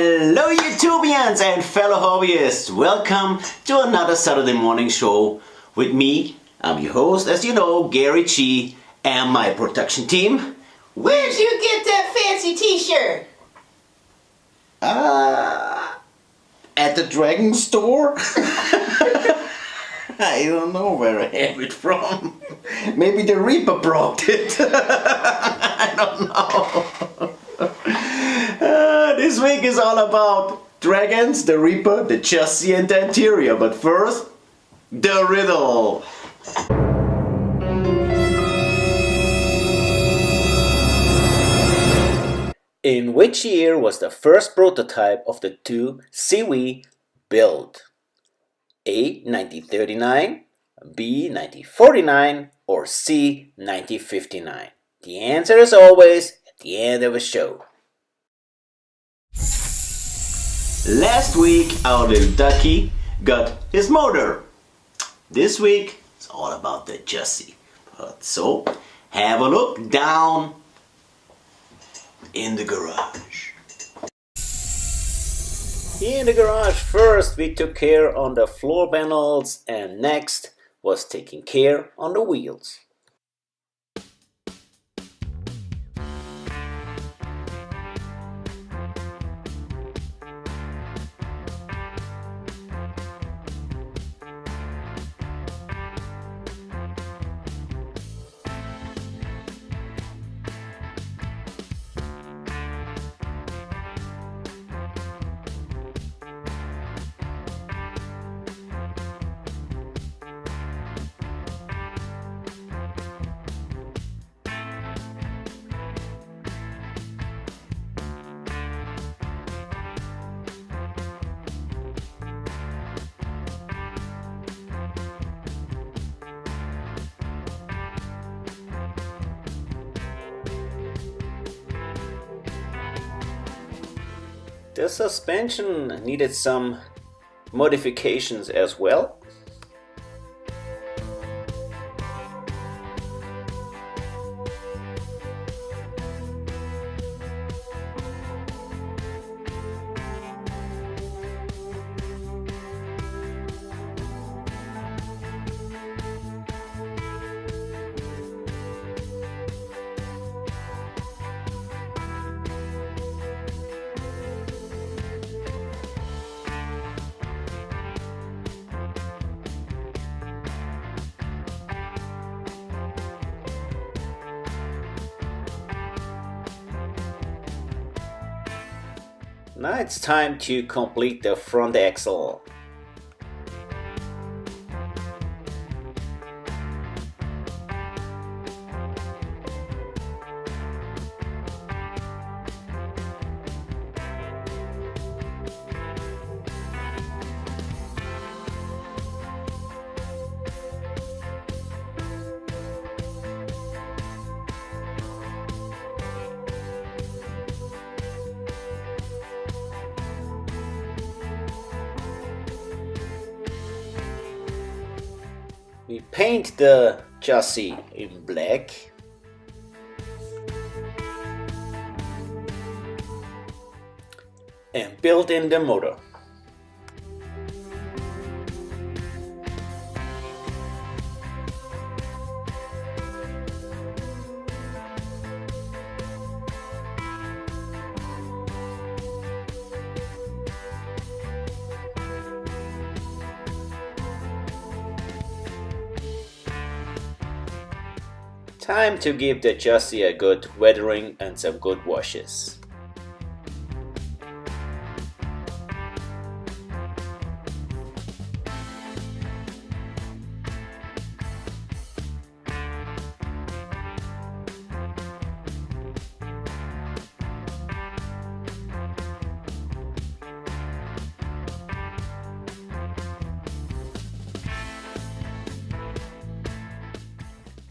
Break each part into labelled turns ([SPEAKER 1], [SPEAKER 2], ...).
[SPEAKER 1] Hello YouTubians and fellow hobbyists, welcome to another Saturday morning show with me. I'm your host, as you know, Gary G, and my production team.
[SPEAKER 2] Where'd you get that fancy t-shirt?
[SPEAKER 1] At the Dragon store? I don't know where I have it from. Maybe the Reaper brought it. I don't know. This week is all about dragons, the Reaper, the chassis and the interior. But first, the riddle. In which year was the first prototype of the two Seawee built? A. 1939, B. 1949, or C. 1959? The answer is always at the end of the show. Last week our little ducky got his motor. This week it's all about the chassis. So have a look down in the garage. Here in the garage, first we took care on the floor panels and next was taking care on the wheels. The suspension needed some modifications as well. Now it's time to complete the front axle. We paint the chassis in black. And build in the motor. Time to give the chassis a good weathering and some good washes.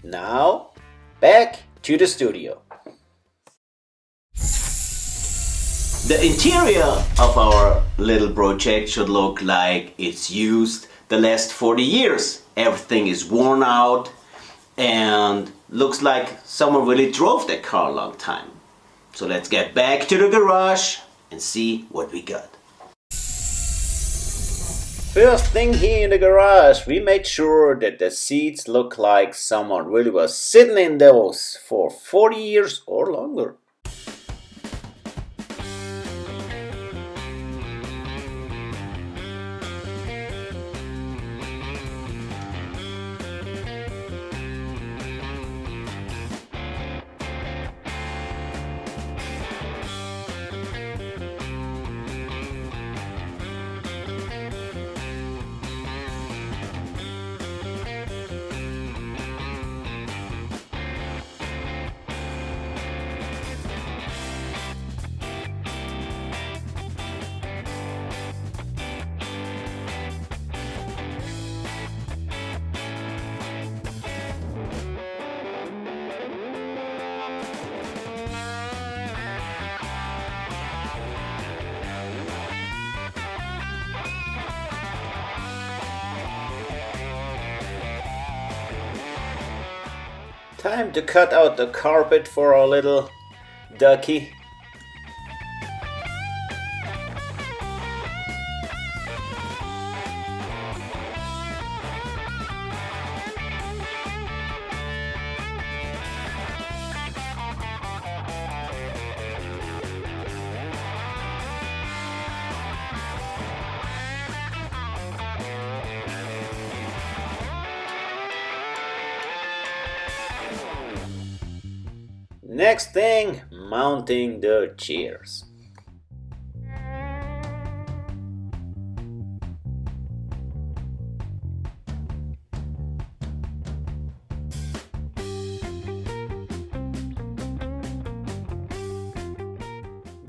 [SPEAKER 1] Now, back to the studio. The interior of our little project should look like it's used the last 40 years. Everything is worn out and looks like someone really drove that car a long time. So let's get back to the garage and see what we got.
[SPEAKER 3] First thing here in the garage, we made sure that the seats look like someone really was sitting in those for 40 years or longer. Time to cut out the carpet for our little ducky. Next thing, mounting the chairs.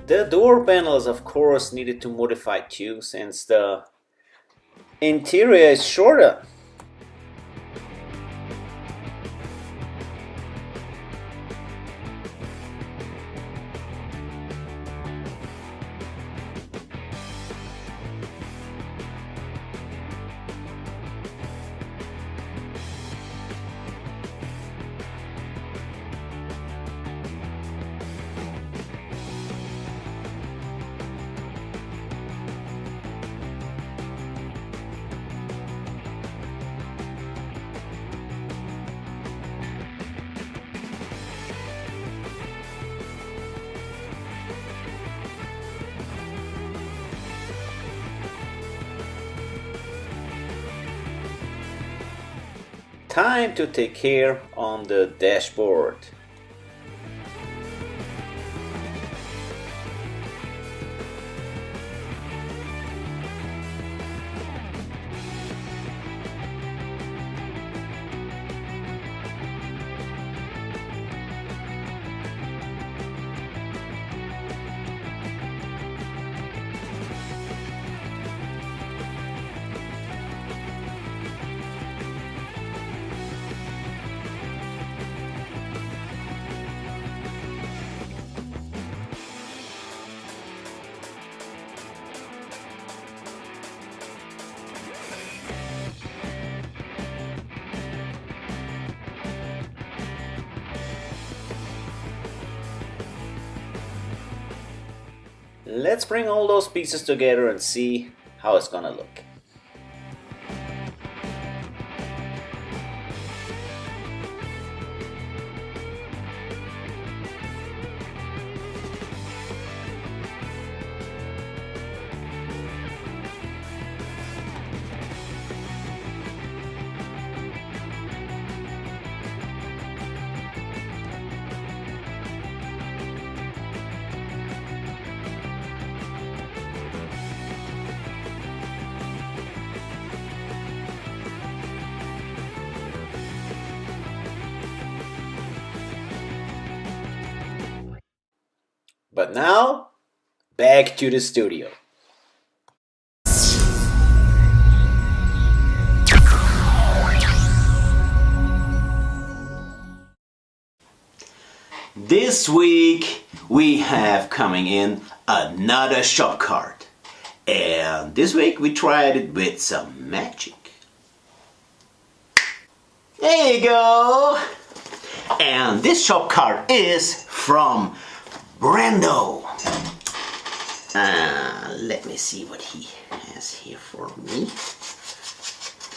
[SPEAKER 3] The door panels, of course, needed to modify too, since the interior is shorter. Time to take care on the dashboard. Let's bring all those pieces together and see how it's gonna look. But now, back to the studio.
[SPEAKER 1] This week we have coming in another shop cart. And this week we tried it with some magic. There you go! And this shop cart is from Brando. Let me see what he has here for me.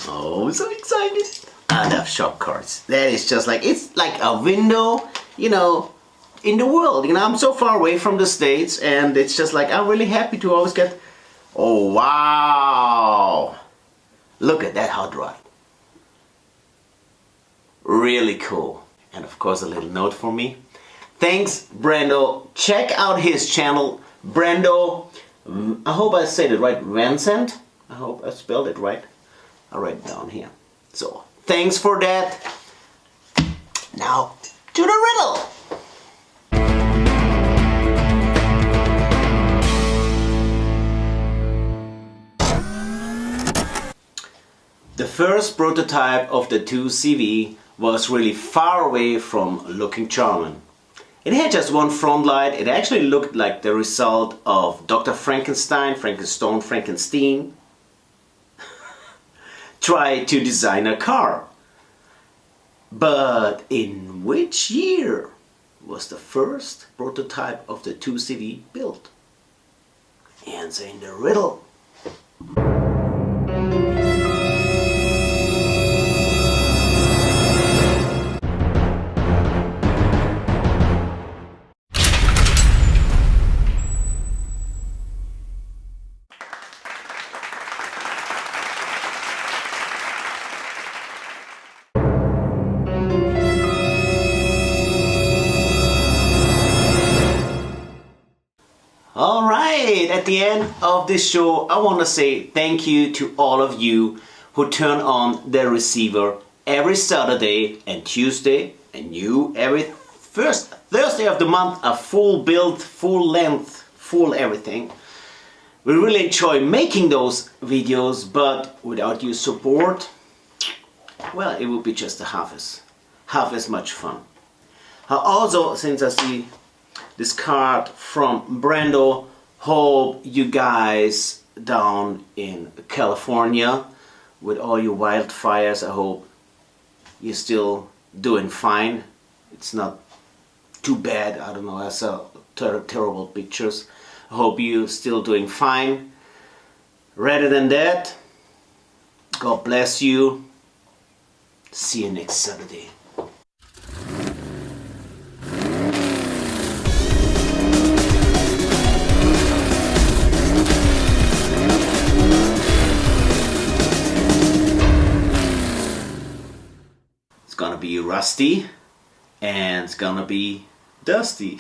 [SPEAKER 1] Oh, so excited. I love shop cards. That is just like, it's like a window, you know, in the world. You know, I'm so far away from the States, and it's just like, I'm really happy to always get, oh wow. Look at that hot rod. Really cool. And of course a little note for me. Thanks, Brando. Check out his channel, Brando. I hope I said it right, Vincent. I hope I spelled it right. I'll write it down here. So, thanks for that. Now, to the riddle. The first prototype of the 2CV was really far away from looking charming. It had just one front light. It actually looked like the result of Dr. Frankenstein tried to design a car. But in which year was the first prototype of the 2CV built? Answer in the riddle. Alright, at the end of this show, I want to say thank you to all of you who turn on the receiver every Saturday and Tuesday, and you every first Thursday of the month, a full build, full length, full everything. We really enjoy making those videos, but without your support, well, it would be just half as much fun. Also, since I see this card from Brando, hope you guys down in California with all your wildfires, I hope you're still doing fine. It's not too bad. I don't know, I saw terrible pictures. I hope you're still doing fine. Rather than that, God bless you. See you next Saturday. It's gonna be rusty and it's gonna be dusty.